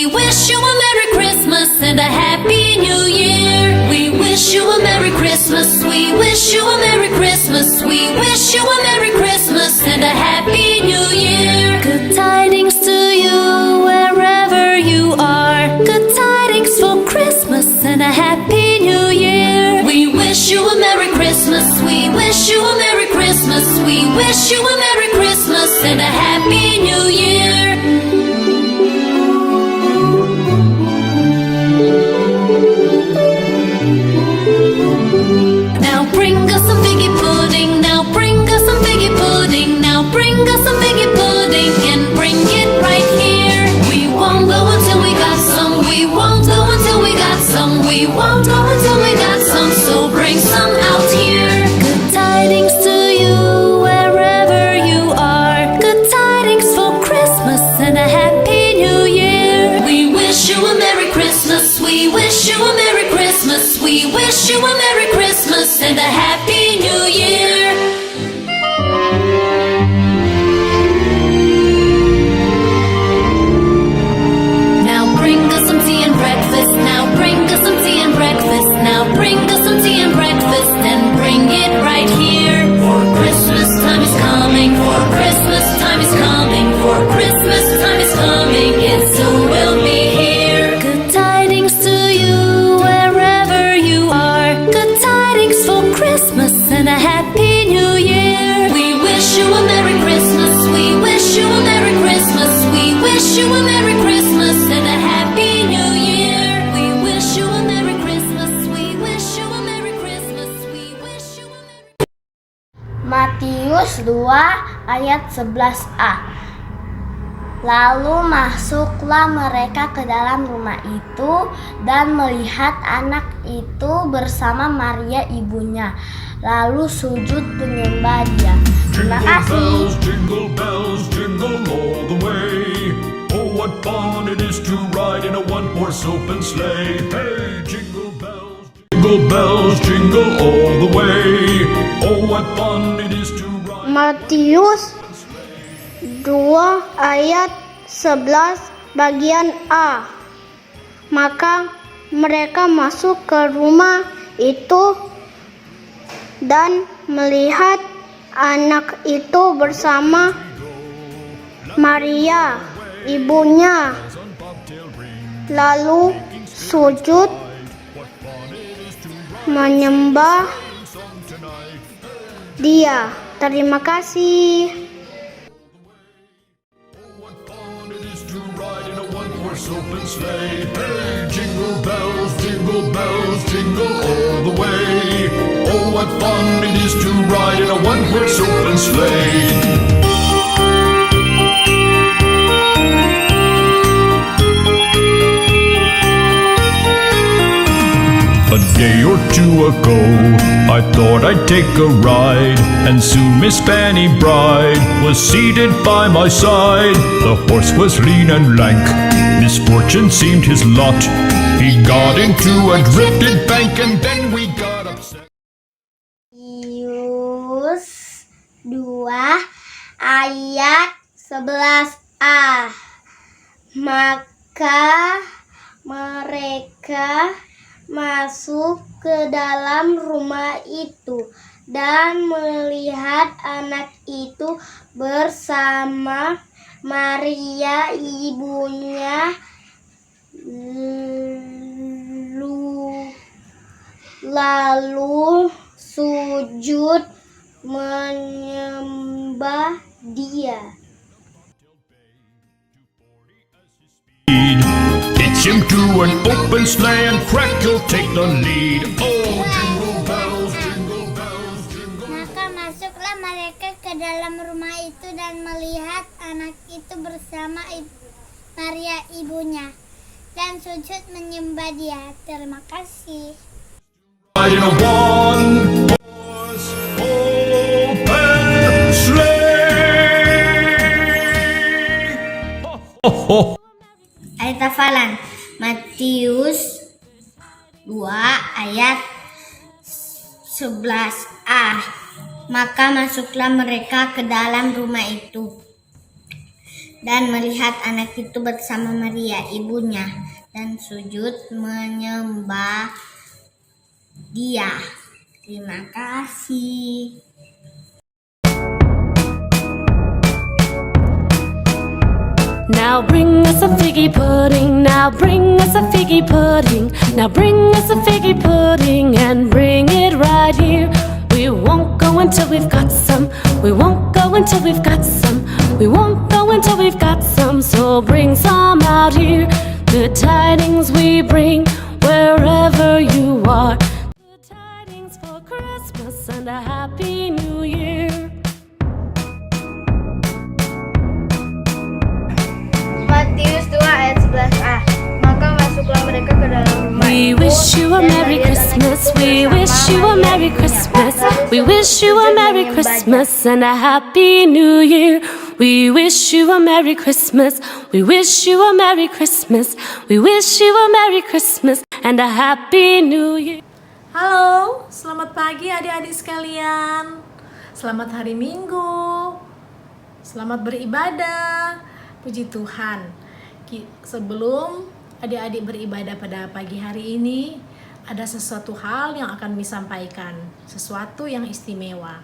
We wish you a Merry Christmas and a Happy New Year. We wish you a Merry Christmas. We wish you a Merry Christmas. We wish you a Merry Christmas and a Happy New Year. Good tidings to you wherever you are. Good tidings for Christmas and a Happy New Year. We wish you a Merry Christmas. We wish you a Merry Christmas. We wish you a Merry Christmas and a Happy New Year. Now bring us some figgy pudding. Now bring us some figgy pudding. Now bring us some figgy pudding and bring it right here. We won't go until we got some. We won't go until we got some. We won't go until we got some. So bring some out here. Good tidings to you wherever you are. Good tidings for Christmas and a Happy New Year. We wish you a Merry Christmas. We wish you a Merry Christmas. We wish you a Merry Christmas and a Happy New Year. Now bring us some tea and breakfast. Now bring us some tea and breakfast. Now bring us some tea and breakfast and bring it right here. For Christmas time is coming. For Christmas time is coming. For Christmas time is coming. It soon will be here. Good tidings to you wherever you are. Good tidings for Christmas and a Happy New Year. We wish you a Merry Christmas. We wish you a Merry Christmas. We wish you a Merry Christmas and a Happy New Year. We wish you a Merry Christmas. We wish you a Merry Christmas. We wish you a Merry Matius 2 ayat 11a. Lalu masuklah mereka ke dalam rumah itu dan melihat anak itu bersama Maria ibunya, lalu sujud menyembah dia. Terima kasih. Jingle bells, jingle all the way. Oh, what fun it is to ride in a one-horse open sleigh. Hey, jingle bells, jingle all the way. Oh, what fun it is to ride. Matius 2 ayat 11 bagian A. Maka mereka masuk ke rumah itu dan melihat anak itu bersama Maria ibunya, lalu sujud menyembah dia. Terima kasih. Open sleigh. Hey, jingle bells, jingle all the way. Oh, what fun it is to ride in a one-horse open sleigh. A day or two ago, I thought I'd take a ride, and soon Miss Fanny Bride was seated by my side. The horse was lean and lank, misfortune seemed his lot. He got into a drifted bank, and then we got upset. Matius 2 ayat 11a. Maka mereka masuk ke dalam rumah itu dan melihat anak itu bersama Maria ibunya, lalu sujud menyembah dia. Hitch him to an open sleigh and crack, you'll take the lead. Oh, jingle bells, jingle bells, jingle. Maka masuklah mereka ke dalam rumah itu dan melihat anak itu bersama Maria ibunya dan sujud menyembah dia. Terima kasih. Ride in a one-horse open sleigh. Ho, ho, ho. Ayat hafalan Matius 2 ayat 11a. Maka masuklah mereka ke dalam rumah itu dan melihat anak itu bersama Maria ibunya dan sujud menyembah dia. Terima kasih. Now bring us a figgy pudding, now bring us a figgy pudding, now bring us a figgy pudding and bring it right here. We won't go until we've got some, we won't go until we've got some, we won't go until we've got some, so bring some out here. Good tidings we bring wherever you are. Good tidings for Christmas and a happy new year. Matius 2 ayat 11a. Maka masuklah mereka ke dalam rumah. We wish you a Merry Christmas, we wish you a Merry Christmas, we wish you a Merry Christmas and a Happy New Year. We wish you a Merry Christmas, we wish you a Merry Christmas, we wish you a Merry Christmas and a Happy New Year. Halo, selamat pagi adik-adik sekalian. Selamat hari Minggu. Selamat beribadah. Puji Tuhan. Sebelum adik-adik beribadah pada pagi hari ini, ada sesuatu hal yang akan Miss sampaikan, sesuatu yang istimewa.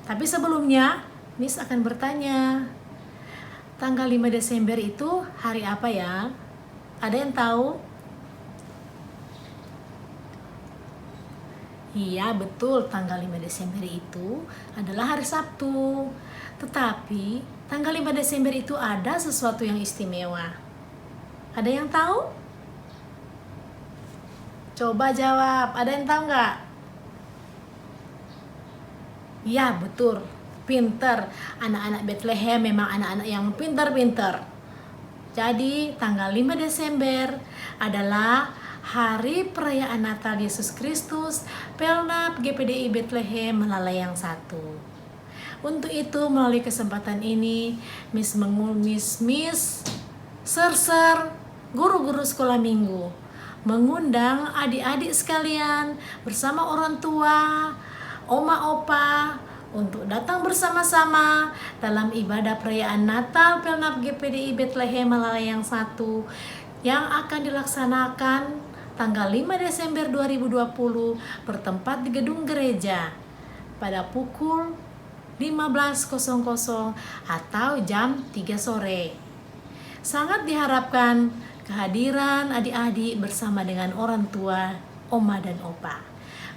Tapi sebelumnya, Miss akan bertanya, tanggal 5 Desember itu hari apa ya? Ada yang tahu? Iya, betul, tanggal 5 Desember itu adalah hari Sabtu. Tetapi, tanggal 5 Desember itu ada sesuatu yang istimewa. Ada yang tahu? Coba jawab, ada yang tahu nggak? Iya, betul, pinter. Anak-anak Bethlehem memang anak-anak yang pinter-pinter. Jadi, tanggal 5 Desember adalah Hari Perayaan Natal Yesus Kristus, Pelnap GPDI Bethlehem Melalai yang 1. Untuk itu, melalui kesempatan ini, Miss Ser-ser, guru-guru sekolah minggu, mengundang adik-adik sekalian bersama orang tua, oma opa, untuk datang bersama-sama dalam ibadah perayaan Natal Pelnap GPDI Bethlehem Melalai yang 1 yang akan dilaksanakan tanggal 5 Desember 2020 bertempat di gedung gereja pada pukul 15.00 atau jam 3 sore. Sangat diharapkan kehadiran adik-adik bersama dengan orang tua, oma dan opa.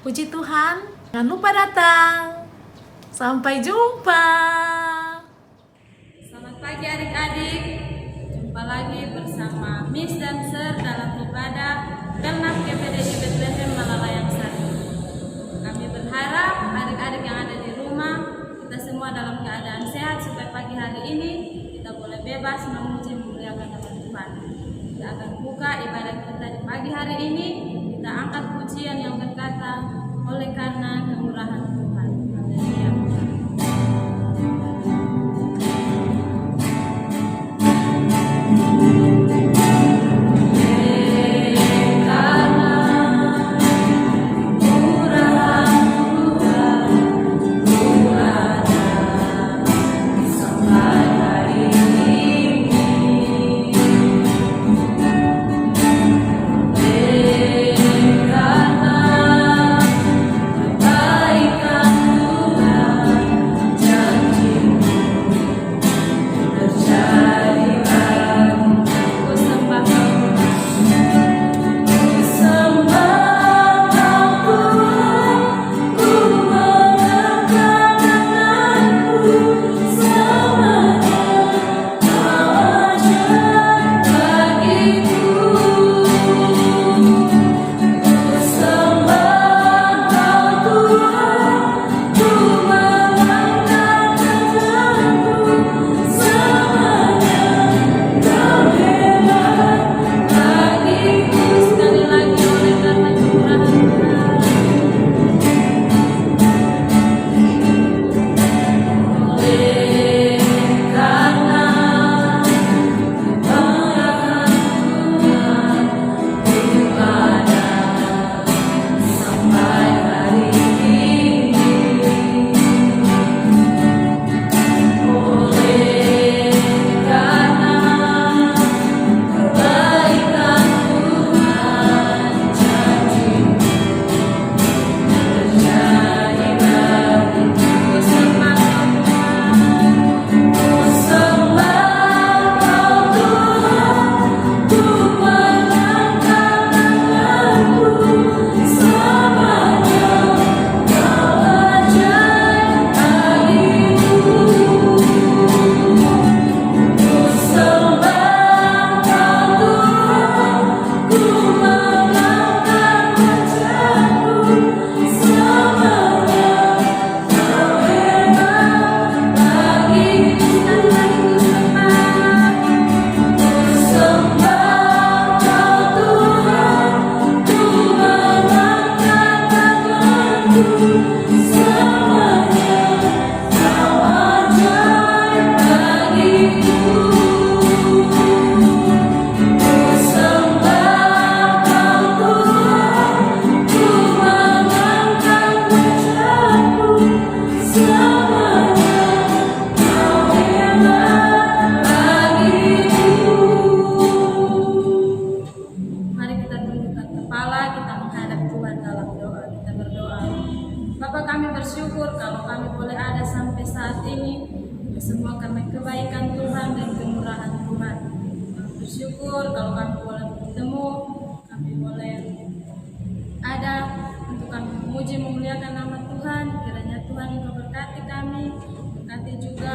Puji Tuhan, jangan lupa datang. Sampai jumpa. Selamat pagi adik-adik. Jumpa lagi bersama Miss dan Sir dalam ibadah Pelnap GPDI Bethlehem Melalai yang 1. Kami berharap adik-adik yang ada di rumah, kita semua dalam keadaan sehat supaya pagi hari ini kita boleh bebas memuji memuliakan nama Tuhan. Kita akan buka ibadah kita di pagi hari ini. Kita angkat pujian yang berkata, oleh karena kemurahan Tuhan. Haleluya. Kebaikan Mari kita tundukkan kepala, kita menghadap Tuhan dalam doa. Kita berdoa. Bapa, kami bersyukur kalau kami boleh ada sampai saat ini. Itu semua karena kebaikan Tuhan dan kemurahan Tuhan. Kami bersyukur kalau kami boleh bertemu, kami boleh ada untuk kami memuji memuliakan nama Tuhan. Kiranya Tuhan Engkau berkati kami, berkati juga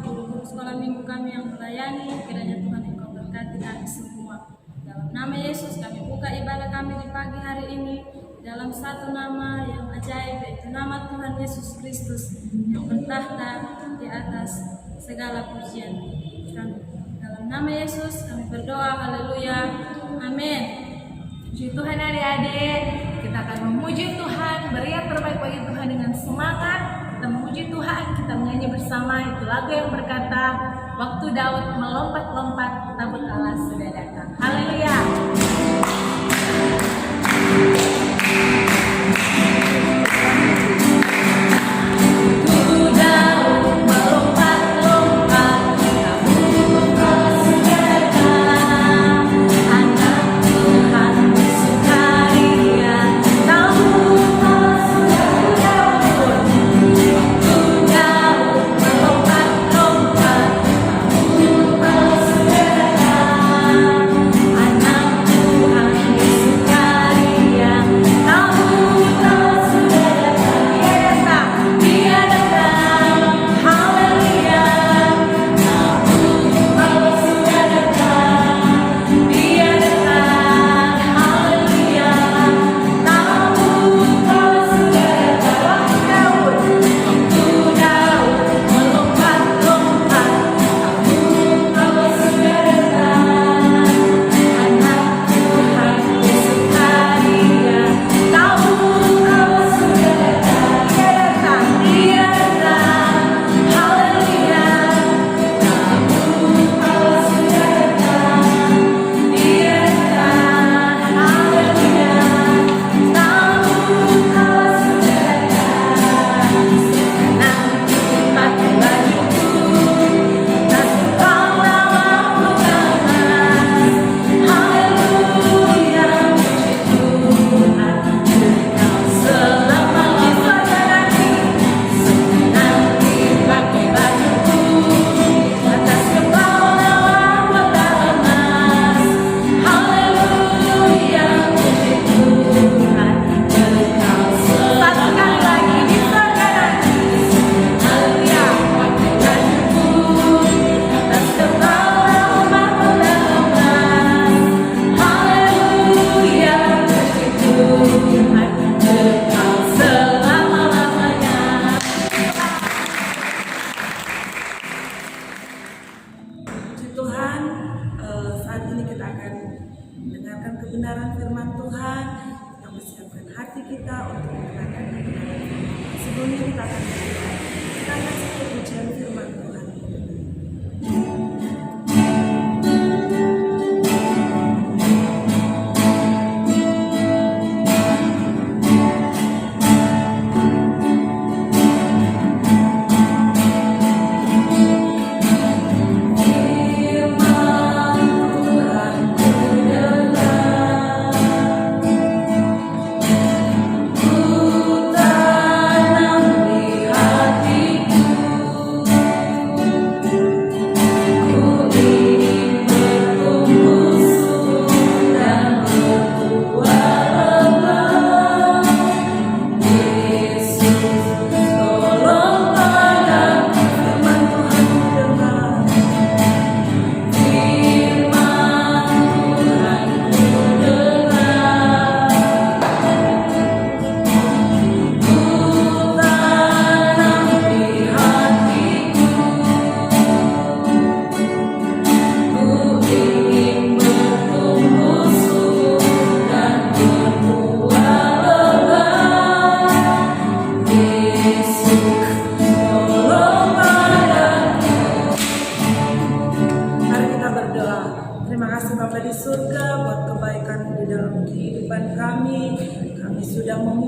guru-guru sekolah minggu kami yang melayani. Kiranya Tuhan Engkau berkati kami semua. Dalam nama Yesus kami buka ibadah kami di pagi hari ini dalam satu nama yang ajaib, yaitu nama Tuhan Yesus Kristus yang bertahta di atas segala pujian kami. Dalam nama Yesus kami berdoa, haleluya, amin. Puji Tuhan adik-adik, kita akan memuji Tuhan, beri yang terbaik bagi Tuhan dengan semangat. Kita memuji Tuhan, kita menyanyi bersama. Itu lagu yang berkata, waktu Daud melompat-lompat, tabut Allah sudah datang. Haleluya. kebenaran firman Tuhan yang menyiapkan hati kita untuk mendengarkan kebenaran firman. Sebelumnya kita akan berdoa. Kita akan satu pujian firman Tuhan.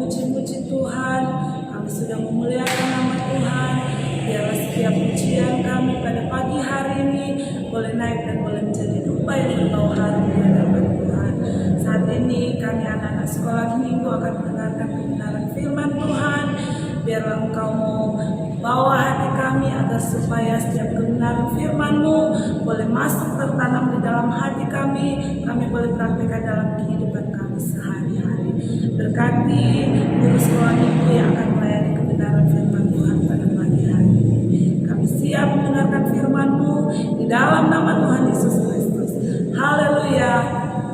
memuji-muji Tuhan, kami sudah memuliakan nama Tuhan. Biarlah setiap pujian kami pada pagi hari ini boleh naik dan boleh menjadi dupa yang berbau harum di hadapan Tuhan. Saat ini kami anak-anak sekolah minggu akan mendengarkan kebenaran firman Tuhan. Biarlah Engkau mau bawa hati kami agar supaya setiap kebenaran firman-Mu boleh masuk tertanam di dalam hati kami boleh praktikkan dalam kehidupan kami sehari-hari. Berkati guru sekolah minggu yang akan melayani kebenaran firman Tuhan pada pagi hari ini. Kami siap mendengarkan firman-Mu di dalam nama Tuhan Yesus Kristus. Haleluya.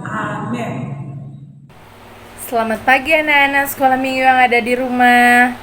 Amin. Selamat pagi anak-anak sekolah minggu yang ada di rumah.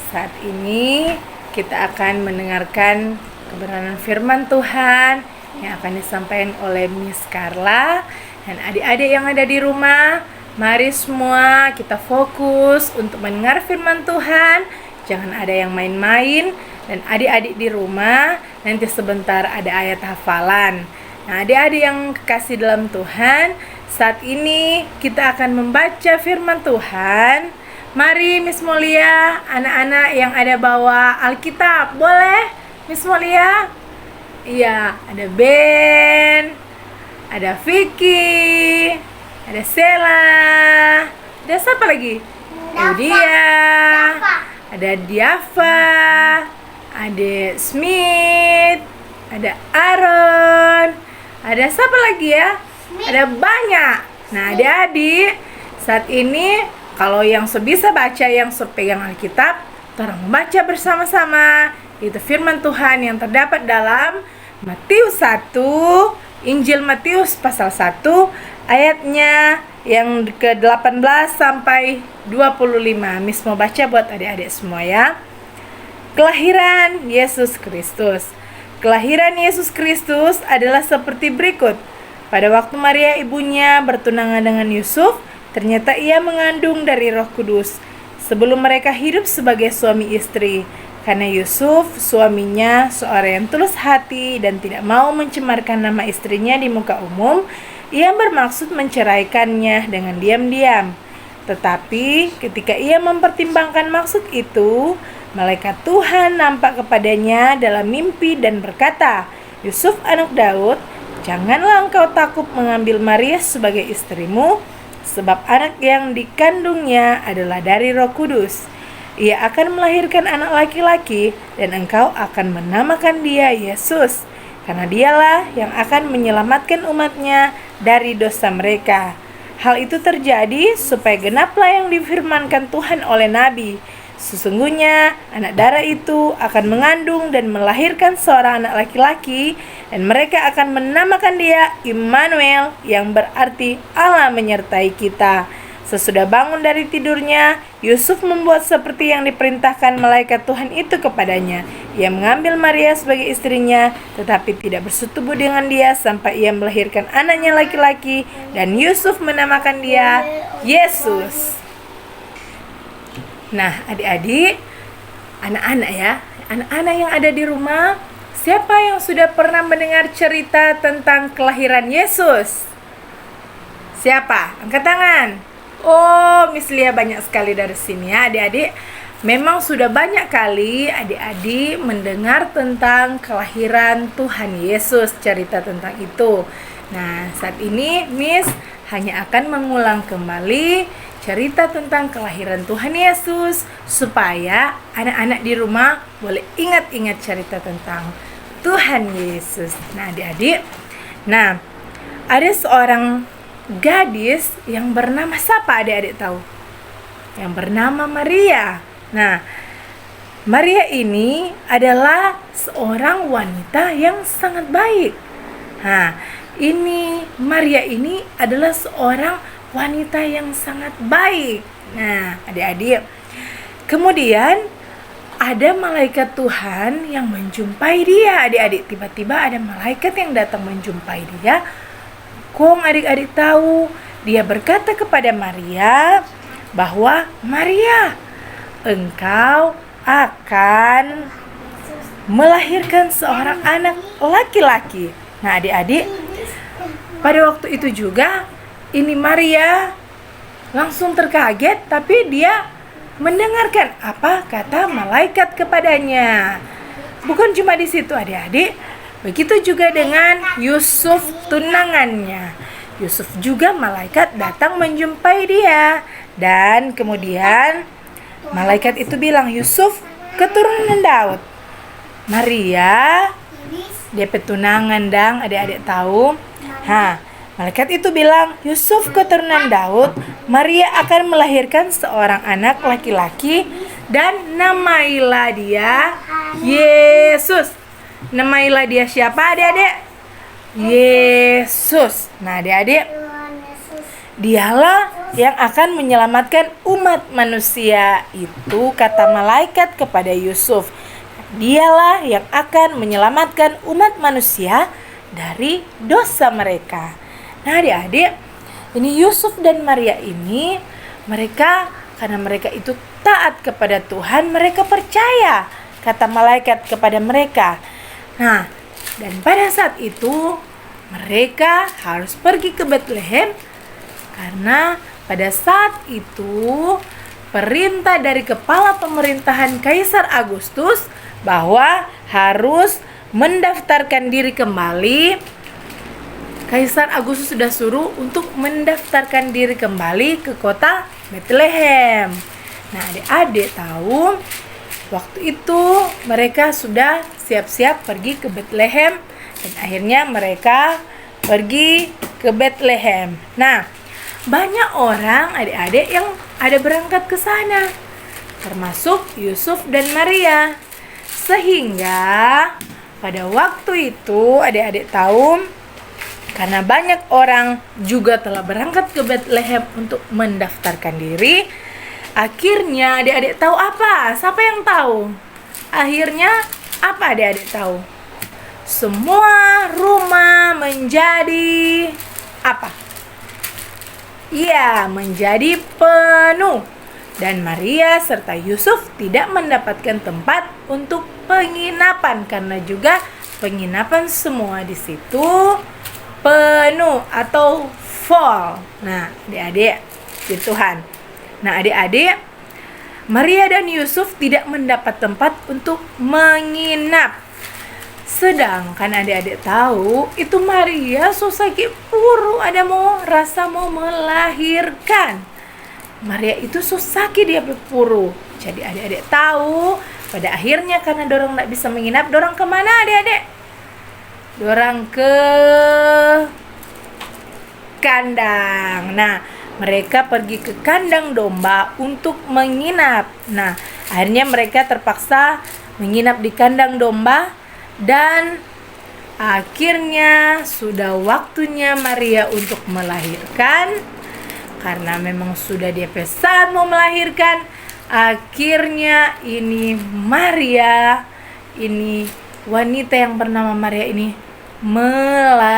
Saat ini kita akan mendengarkan kebenaran firman Tuhan yang akan disampaikan oleh Miss Carla dan adik-adik yang ada di rumah. Mari semua kita fokus untuk mendengar firman Tuhan. Jangan ada yang main-main. Dan adik-adik di rumah nanti sebentar ada ayat hafalan. Nah, adik-adik yang kekasih dalam Tuhan, saat ini kita akan membaca firman Tuhan. Mari Miss Molia, anak-anak yang ada bawa Alkitab, boleh? Miss Molia? Iya, ada Ben, ada Vicky, ada Sela, ada siapa lagi? Dia, ada Diava, ada Smith, ada Aaron, ada siapa lagi ya? Ada banyak. Nah, adik-adik, saat ini kalau yang sebisa baca, yang sepegang Alkitab, tolong membaca bersama-sama. Itu firman Tuhan yang terdapat dalam Matius 1, Injil Matius pasal 1, ayatnya yang ke-18 sampai 25. Miss mau baca buat adik-adik semua ya. Kelahiran Yesus Kristus. Kelahiran Yesus Kristus adalah seperti berikut. Pada waktu Maria ibunya bertunangan dengan Yusuf, ternyata ia mengandung dari Roh Kudus sebelum mereka hidup sebagai suami istri. Karena Yusuf, suaminya, seorang yang tulus hati dan tidak mau mencemarkan nama istrinya di muka umum, ia bermaksud menceraikannya dengan diam-diam. Tetapi ketika ia mempertimbangkan maksud itu, malaikat Tuhan nampak kepadanya dalam mimpi dan berkata, "Yusuf anak Daud, janganlah engkau takut mengambil Maria sebagai istrimu, sebab anak yang dikandungnya adalah dari Roh Kudus. Ia akan melahirkan anak laki-laki dan engkau akan menamakan dia Yesus, karena dialah yang akan menyelamatkan umatnya dari dosa mereka." Hal itu terjadi supaya genaplah yang difirmankan Tuhan oleh Nabi. Sesungguhnya anak darah itu akan mengandung dan melahirkan seorang anak laki-laki, dan mereka akan menamakan dia Immanuel, yang berarti Allah menyertai kita. Sesudah bangun dari tidurnya, Yusuf membuat seperti yang diperintahkan malaikat Tuhan itu kepadanya. Ia mengambil Maria sebagai istrinya, tetapi tidak bersetubuh dengan dia sampai ia melahirkan anaknya laki-laki, dan Yusuf menamakan dia Yesus. Nah, adik-adik, anak-anak ya, anak-anak yang ada di rumah, siapa yang sudah pernah mendengar cerita tentang kelahiran Yesus? Siapa? Angkat tangan. Oh, Miss Lia banyak sekali dari sini ya, adik-adik. Memang sudah banyak kali adik-adik mendengar tentang kelahiran Tuhan Yesus, cerita tentang itu. Nah, saat ini Miss hanya akan mengulang kembali cerita tentang kelahiran Tuhan Yesus supaya anak-anak di rumah boleh ingat-ingat cerita tentang Tuhan Yesus. Nah, adik-adik, nah ada seorang gadis yang bernama siapa, adik-adik tahu? Yang bernama Maria. Nah, Maria ini adalah seorang wanita yang sangat baik. Nah, ini Maria ini adalah seorang wanita yang sangat baik. Nah, adik-adik, kemudian ada malaikat Tuhan yang menjumpai dia, adik-adik. Tiba-tiba ada malaikat yang datang menjumpai dia. Kong adik-adik tahu, dia berkata kepada Maria bahwa, "Maria, engkau akan melahirkan seorang anak laki-laki." Nah, adik-adik, pada waktu itu juga ini Maria langsung terkaget, tapi dia mendengarkan apa kata malaikat kepadanya. Bukan cuma di situ adik-adik, begitu juga dengan Yusuf tunangannya. Yusuf juga malaikat datang menjumpai dia. Dan kemudian malaikat itu bilang, Yusuf keturunan Daud. Maria, dia petunangan dang, adik-adik tahu. Malaikat itu bilang, Yusuf keturunan Daud, Maria akan melahirkan seorang anak laki-laki dan namailah dia Yesus. Namailah dia siapa adik-adik? Yesus. Nah adik-adik, dialah yang akan menyelamatkan umat manusia. Itu kata malaikat kepada Yusuf. Dialah yang akan menyelamatkan umat manusia dari dosa mereka. Nah adik-adik, ini Yusuf dan Maria ini, karena mereka itu taat kepada Tuhan, mereka percaya kata malaikat kepada mereka. Nah, dan pada saat itu mereka harus pergi ke Betlehem, karena pada saat itu perintah dari kepala pemerintahan Kaisar Agustus bahwa harus mendaftarkan diri kembali. Kaisar Agustus sudah suruh untuk mendaftarkan diri kembali ke kota Betlehem. Nah adik-adik tahu, waktu itu mereka sudah siap-siap pergi ke Betlehem, dan akhirnya mereka pergi ke Betlehem. Nah, banyak orang adik-adik yang ada berangkat ke sana, termasuk Yusuf dan Maria. Sehingga pada waktu itu adik-adik tahu, karena banyak orang juga telah berangkat ke Betlehem untuk mendaftarkan diri, akhirnya adik-adik tahu apa? Siapa yang tahu? Akhirnya apa adik-adik tahu? Semua rumah menjadi apa? Iya, menjadi penuh. Dan Maria serta Yusuf tidak mendapatkan tempat untuk penginapan, karena juga penginapan semua di situ penuh atau full. Nah, adik-adik di Tuhan. Nah, adik-adik, Maria dan Yusuf tidak mendapat tempat untuk menginap. Sedangkan adik-adik tahu, itu Maria sakit puru, rasa mau melahirkan. Maria itu sakit, dia berpuru. Jadi adik-adik tahu, pada akhirnya karena dorang tidak bisa menginap, dorang kemana adik-adik? Dorang ke kandang. Nah, mereka pergi ke kandang domba untuk menginap. Nah, akhirnya mereka terpaksa menginap di kandang domba, dan akhirnya sudah waktunya Maria untuk melahirkan. Karena memang sudah dia saat mau melahirkan, akhirnya ini Maria, ini wanita yang bernama Maria ini melahirkan.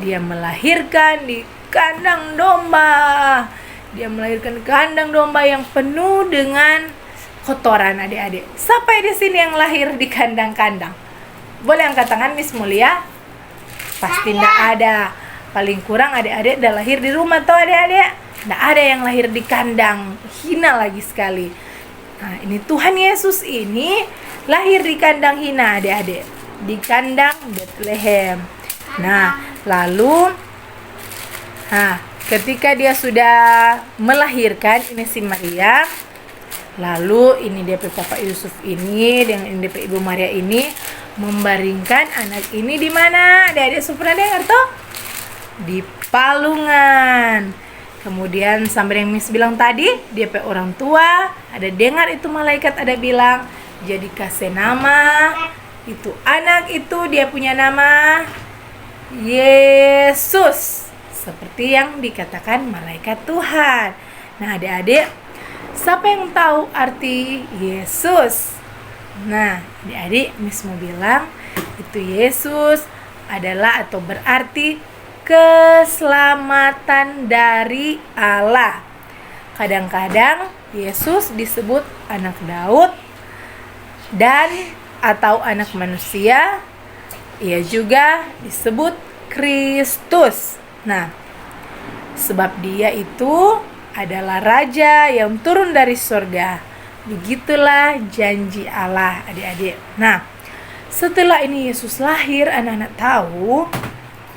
Dia melahirkan di kandang domba. Dia melahirkan kandang domba yang penuh dengan kotoran adik-adik. Siapa di sini yang lahir di kandang-kandang? Boleh angkat tangan Miss Mulia? Pasti tidak ada. Paling kurang adik-adik udah lahir di rumah tuh adik-adik. Tidak ada yang lahir di kandang. Hina lagi sekali. Nah, ini Tuhan Yesus ini lahir di kandang hina adik-adik. Di kandang Betlehem. Nah, lalu ketika dia sudah melahirkan ini si Maria, lalu ini DP Bapak Yusuf ini dengan DP Ibu Maria ini membaringkan anak ini di mana? Adik-adik pernah dengar tuh? Di palungan. Kemudian sampai yang Miss bilang tadi, DP orang tua ada dengar itu malaikat ada bilang, jadi kasih nama itu anak itu, dia punya nama Yesus, seperti yang dikatakan malaikat Tuhan. Nah adik-adik, siapa yang tahu arti Yesus? Nah adik-adik, Miss mau bilang itu Yesus adalah atau berarti keselamatan dari Allah. Kadang-kadang Yesus disebut anak Daud dan atau anak manusia. Ia juga disebut Kristus. Nah, sebab dia itu adalah raja yang turun dari surga. Begitulah janji Allah, adik-adik. Nah, setelah ini Yesus lahir, anak-anak tahu,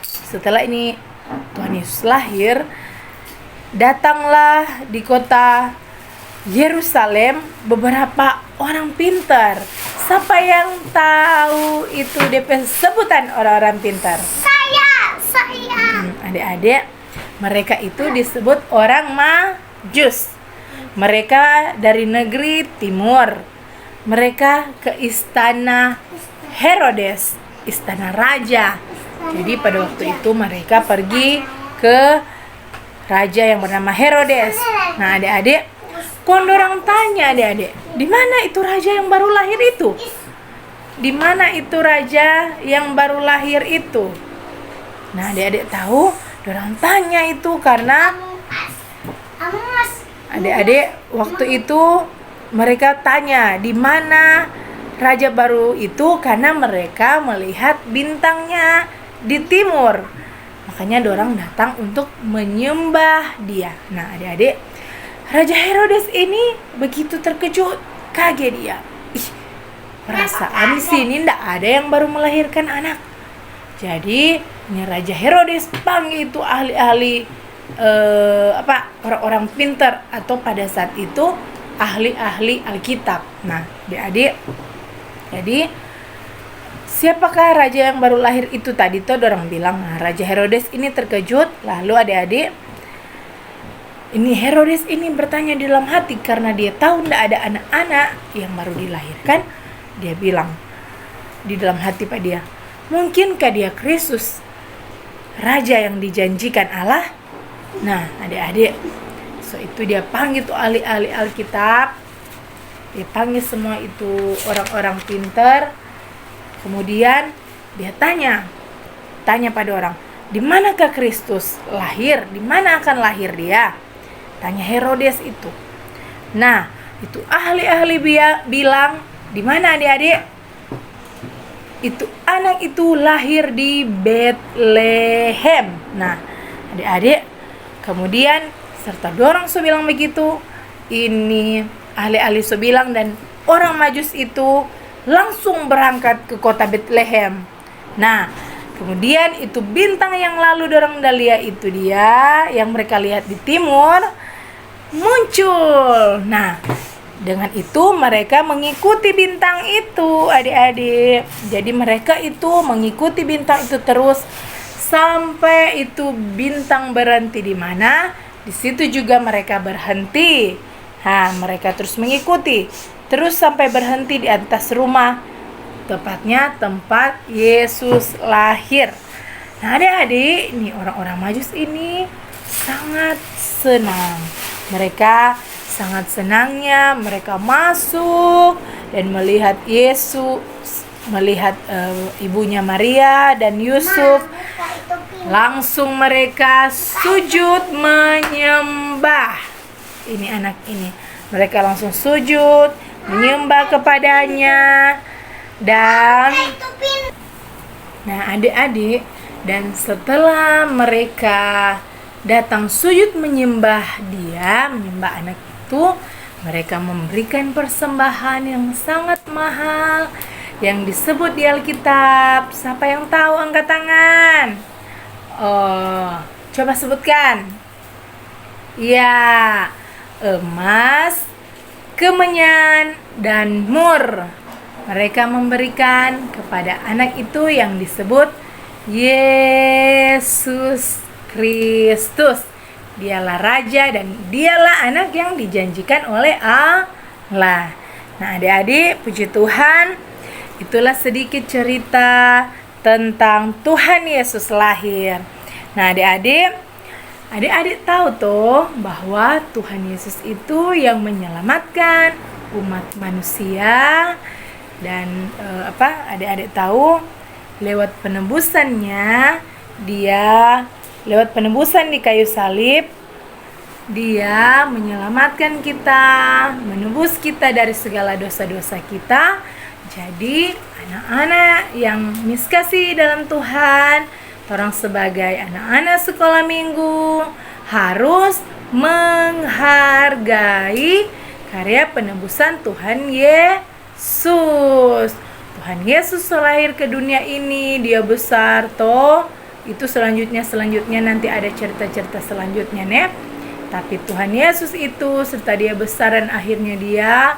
setelah ini Tuhan Yesus lahir, datanglah di kota Yerusalem beberapa orang pintar. Siapa yang tahu itu DP sebutan orang-orang pintar? Saya. Adik-adik, mereka itu disebut orang Majus. Mereka dari negeri timur. Mereka ke istana Herodes, istana raja. Jadi pada waktu itu mereka pergi ke raja yang bernama Herodes. Nah, adik-adik, kondorang tanya adik-adik, di mana itu raja yang baru lahir itu? Di mana itu raja yang baru lahir itu? Nah, adik-adik tahu, dorang tanya itu karena adik-adik waktu itu mereka tanya di mana raja baru itu karena mereka melihat bintangnya di timur. Makanya dorang datang untuk menyembah dia. Nah, adik-adik, Raja Herodes ini begitu terkejut, kaget dia. Perasaan di sini ndak ada yang baru melahirkan anak. Jadi ini Raja Herodes panggil itu ahli-ahli orang-orang pintar atau pada saat itu ahli-ahli Alkitab. Nah, adik-adik, jadi siapakah raja yang baru lahir itu tadi tuh orang bilang. Nah, Raja Herodes ini terkejut. Lalu adik-adik, ini Herodes ini bertanya di dalam hati karena dia tahu tidak ada anak-anak yang baru dilahirkan. Dia bilang di dalam hati Pak dia, mungkinkah dia Kristus, raja yang dijanjikan Allah? Nah, adik-adik, so itu dia panggil tuh ahli-ahli Alkitab. Dia panggil semua itu orang-orang pintar. Kemudian dia tanya pada orang, di manakah Kristus lahir? Di mana akan lahir dia? Tanya Herodes itu. Nah, itu ahli-ahli bilang, di mana adik-adik? Itu anak itu lahir di Betlehem. Nah, adik-adik, kemudian serta dorang so bilang begitu. Ini ahli-ahli so bilang dan orang Majus itu langsung berangkat ke kota Betlehem. Nah, kemudian itu bintang yang lalu dorang dah lihat itu dia yang mereka lihat di timur muncul. Nah, dengan itu mereka mengikuti bintang itu, adik-adik. Jadi mereka itu mengikuti bintang itu terus sampai itu bintang berhenti di mana, di situ juga mereka berhenti. Nah, mereka terus mengikuti, terus sampai berhenti di atas rumah, tepatnya tempat Yesus lahir. Nah, adik-adik, ini orang-orang Majus ini sangat senang. Mereka sangat senangnya mereka masuk dan melihat Yesus, melihat ibunya Maria dan Yusuf. Langsung mereka sujud menyembah. Ini anak ini. Mereka langsung sujud menyembah kepadanya. Dan nah, adik-adik, dan setelah mereka datang sujud menyembah dia, menyembah anak itu, mereka memberikan persembahan yang sangat mahal yang disebut di Alkitab. Siapa yang tahu angkat tangan? Oh, coba sebutkan. Ya, emas, kemenyan, dan mur. Mereka memberikan kepada anak itu yang disebut Yesus Kristus. Dialah raja dan dialah anak yang dijanjikan oleh Allah. Nah, adik-adik, puji Tuhan, itulah sedikit cerita tentang Tuhan Yesus lahir. Nah, adik-adik tahu tuh bahwa Tuhan Yesus itu yang menyelamatkan umat manusia. Dan adik-adik tahu lewat penebusannya, lewat penebusan di kayu salib, dia menyelamatkan kita, menebus kita dari segala dosa-dosa kita. Jadi anak-anak yang miskasih dalam Tuhan, orang sebagai anak-anak sekolah minggu harus menghargai karya penebusan Tuhan Yesus. Tuhan Yesus lahir ke dunia ini, dia besar toh. Itu selanjutnya nanti ada cerita-cerita selanjutnya nih. Tapi Tuhan Yesus itu serta dia besar dan akhirnya dia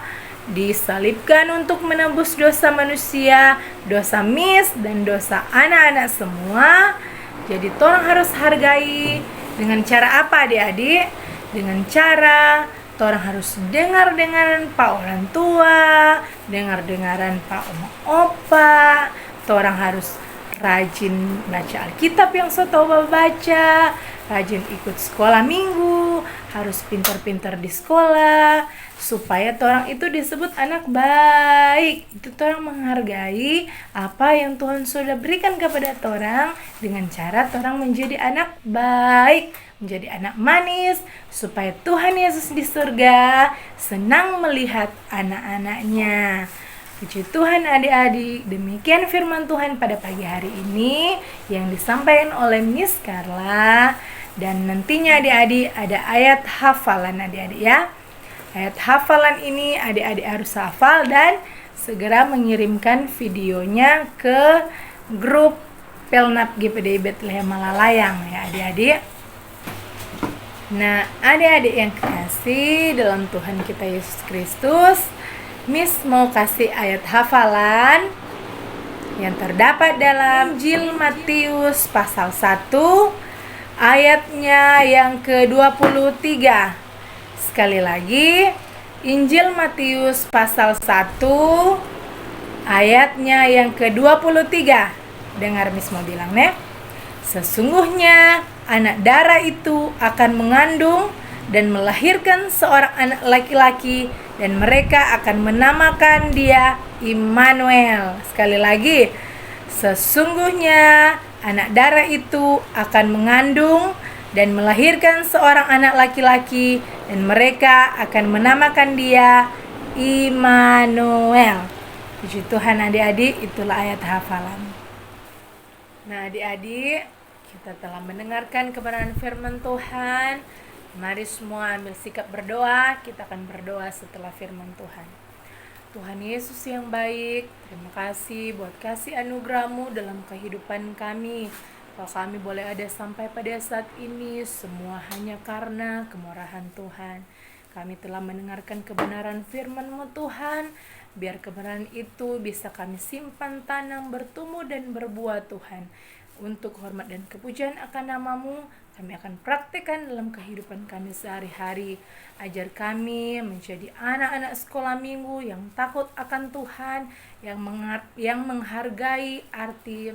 disalibkan untuk menebus dosa manusia, dosa Miss dan dosa anak-anak semua. Jadi orang harus hargai dengan cara apa adik-adik? Dengan cara orang harus dengar-dengaran Pak orang tua, dengar-dengaran Pak Oma Opa. Orang harus rajin baca Alkitab yang so tau baca, rajin ikut sekolah minggu, harus pintar-pintar di sekolah, supaya orang itu disebut anak baik. Itu orang menghargai apa yang Tuhan sudah berikan kepada orang dengan cara orang menjadi anak baik, menjadi anak manis, supaya Tuhan Yesus di surga senang melihat anak-anaknya. Puji Tuhan adik-adik, demikian firman Tuhan pada pagi hari ini yang disampaikan oleh Miss Carla. Dan nantinya adik-adik ada ayat hafalan adik-adik ya. Ayat hafalan ini adik-adik harus hafal dan segera mengirimkan videonya ke grup Pelnap GPDI Bethlehem Malalayang ya adik-adik. Nah adik-adik yang kekasih dalam Tuhan kita Yesus Kristus, Miss mau kasih ayat hafalan yang terdapat dalam Injil Matius pasal 1 ayatnya yang ke-23. Sekali lagi, Injil Matius pasal 1 ayatnya yang ke-23. Dengar Miss mau bilang nih. Sesungguhnya anak darah itu akan mengandung dan melahirkan seorang anak laki-laki, dan mereka akan menamakan dia Immanuel. Sekali lagi, sesungguhnya anak darah itu akan mengandung dan melahirkan seorang anak laki-laki, dan mereka akan menamakan dia Immanuel. Puji Tuhan adik-adik, itulah ayat hafalan. Nah adik-adik, kita telah mendengarkan kebenaran firman Tuhan. Mari semua ambil sikap berdoa. Kita akan berdoa setelah firman Tuhan. Tuhan Yesus yang baik, terima kasih buat kasih anugerah-Mu dalam kehidupan kami. Kalau kami boleh ada sampai pada saat ini, semua hanya karena kemurahan Tuhan. Kami telah mendengarkan kebenaran firman-Mu Tuhan. Biar kebenaran itu bisa kami simpan, tanam, bertumbuh dan berbuah Tuhan. Untuk hormat dan kepujian akan nama-Mu, kami akan praktikkan dalam kehidupan kami sehari-hari. Ajar kami menjadi anak-anak sekolah minggu yang takut akan Tuhan, yang menghargai arti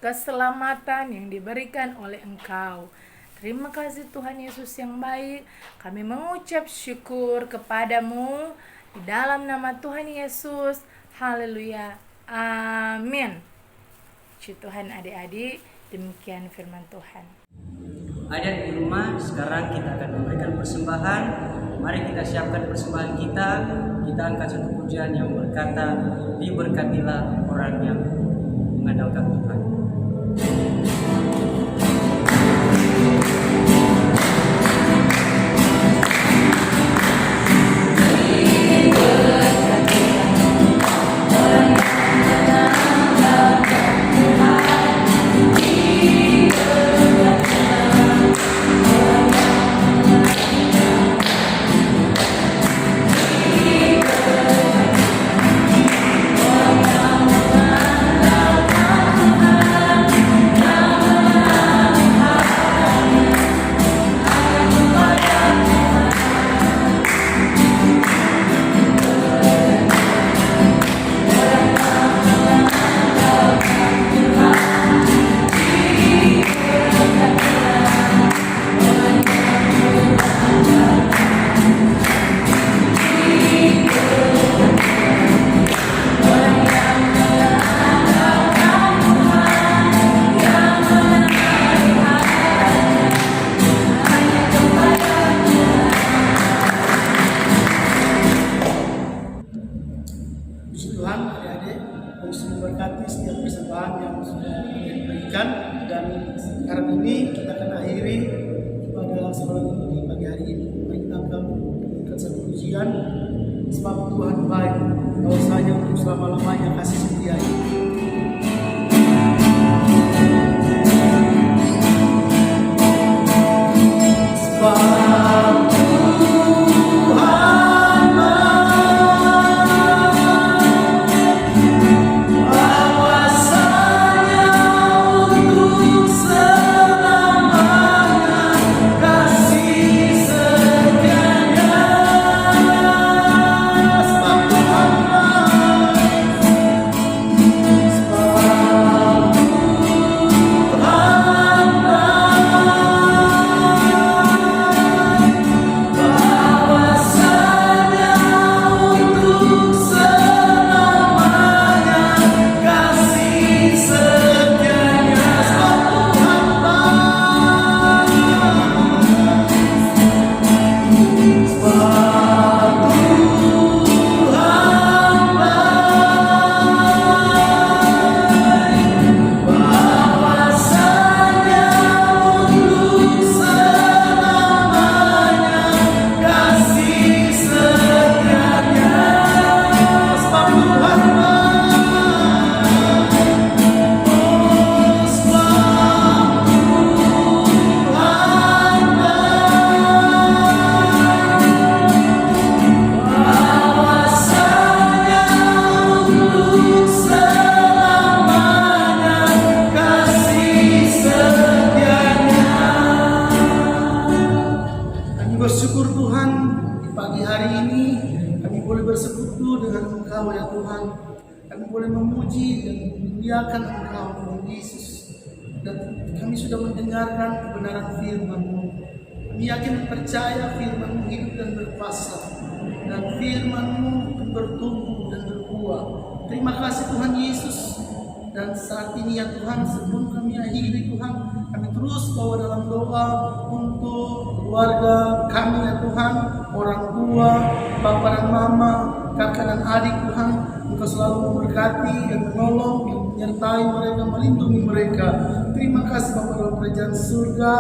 keselamatan yang diberikan oleh Engkau. Terima kasih Tuhan Yesus yang baik. Kami mengucap syukur kepadamu di dalam nama Tuhan Yesus. Haleluya. Amin. Puji Tuhan adik-adik, demikian firman Tuhan. Adik di rumah, sekarang kita akan memberikan persembahan. Mari kita siapkan persembahan kita. Kita angkat satu pujian yang berkata, diberkatilah orang yang mengandalkan Tuhan. memberkati setiap persembahan yang sudah diberikan, dan sekarang ini kita akan akhiri pada sekolah minggu di pagi hari. pujian, sebab Tuhan baik, kalau saja untuk selama-lamanya kasih setianya. Sebab Tuhan bahwasanya untuk selamanya kasih setianya. Sebab Tuhan bahwasanya untuk selamanya kasih setianya. Sebab Tuhan bahwasanya untuk selamanya kasih setianya. Sebab Tuhan bahwasanya untuk selamanya kasih setianya. Kami bersyukur Tuhan, di pagi hari ini kami boleh bersekutu dengan Engkau ya Tuhan. Kami boleh memuji dan memuliakan Engkau Tuhan Yesus. Dan kami sudah mendengarkan kebenaran firman-Mu. Kami yakin dan percaya firman-Mu hidup dan berkuasa. Dan firman-Mu bertumbuh dan berbuah. Terima kasih Tuhan Yesus. Dan saat ini ya Tuhan, sebelum kami akhiri Tuhan, kami terus bawa dalam doa untuk keluarga kami ya Tuhan, orang tua, bapak dan mama, kakak dan adik Tuhan. Engkau selalu memberkati dan menolong, menyertai mereka, melindungi mereka. Terima kasih Bapa dalam kerajaan surga,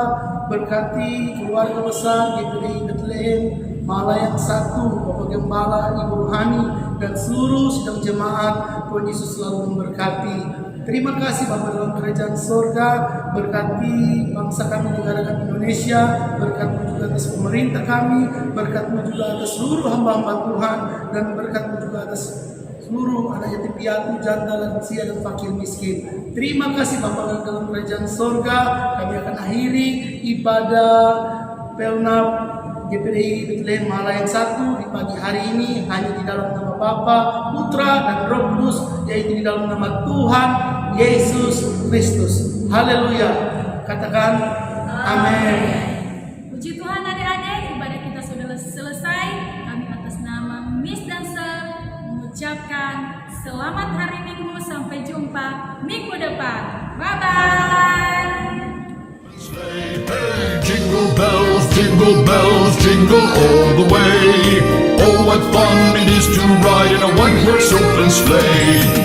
berkati keluarga besar GPDI Bethlehem, Malayan 1, Bapak Gembala, Ibu Rohani, dan seluruh sidang jemaat. Tuhan Yesus selalu memberkati. Terima kasih Bapa dalam kerajaan surga, berkati bangsa kami, negara kami Indonesia, berkat-Mu juga atas pemerintah kami, berkat-Mu juga atas seluruh hamba-hamba Tuhan, dan berkat-Mu juga atas seluruh anak yatim piatu, janda, lansia, dan fakir miskin. Terima kasih Bapa dalam kerajaan surga. Kami akan akhiri ibadah Pelnap GPDI Bethlehem Malayan 1 di pagi hari ini hanya di dalam nama Bapa, Putra, dan Roh Kudus, yaitu di dalam nama Tuhan Yesus Kristus. Haleluya. Katakan amin. Puji Tuhan adik-adik, ibadah kita sudah selesai. Kami atas nama Miss dan Sir mengucapkan selamat hari Minggu, sampai jumpa minggu depan. Bye-bye. Hey, jingle bells, jingle all the way. Oh, what fun it is to ride in a one-horse open sleigh.